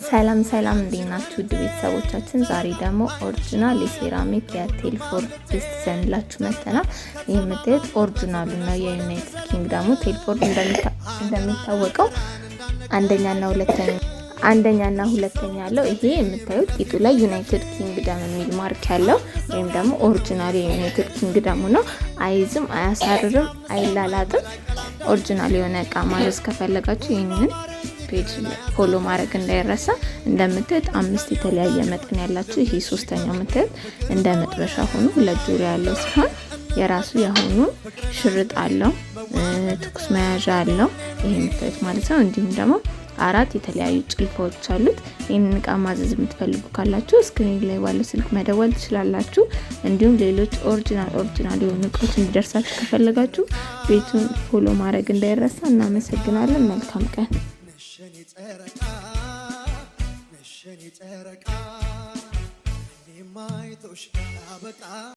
ሰላም ሰላም እንዴት ናችሁ ውድ ቤተሰቦቻችን? ዛሬ ደግሞ ኦሪጂናል የሴራሚክ የቴልፎር ድስት ይዘንላችሁ መጥተናል። ይህ የምታዩት ኦሪጂናሉ ነው የዩናይትድ ኪንግደሙ ቴልፎር። እንደሚታወቀው አንደኛና ሁለተኛ ያለው ይሄ የምታዩት ቂጡ ላይ ዩናይትድ ኪንግደም የሚል ማርክ ያለው ወይም ደግሞ ኦሪጂናል የዩናይትድ ኪንግደሙ ነው። አይዝም፣ አያሳርርም፣ አይላላጥም። ኦሪጂናል የሆነ እቃ ማዘዝ ከፈለጋችሁ ይህንን ፔጅ ፎሎ ማድረግ እንዳይረሳ። እንደምታዩት 5 የተለያየ መጠን ያላችሁ ይሄ ሶስተኛው የምታዩት እንደ መጥበሻ ሆኖ ሁለት ዙሪያ ያለው ሲሆን የራሱ የሆኑ ሽርጥ አለው፣ ትኩስ መያዣ አለው ይሄ የምታዩት ማለት ነው። እንዲሁም ደግሞ 4 የተለያዩ ጭልፋዎች አሉት። ይሄንን እቃ ማዘዝ የምትፈልጉ ካላችሁ ስክሪን ላይ ባለው ስልክ መደወል ትችላላችሁ። እንዲሁም ሌሎች ኦሪጂናል የሆኑ እቃዎች እንዲደርሳችሁ ከፈለጋችሁ ቤቱን ፎሎ ማድረግ እንዳይረሳ። እናመሰግናለን። መልካም ቀን።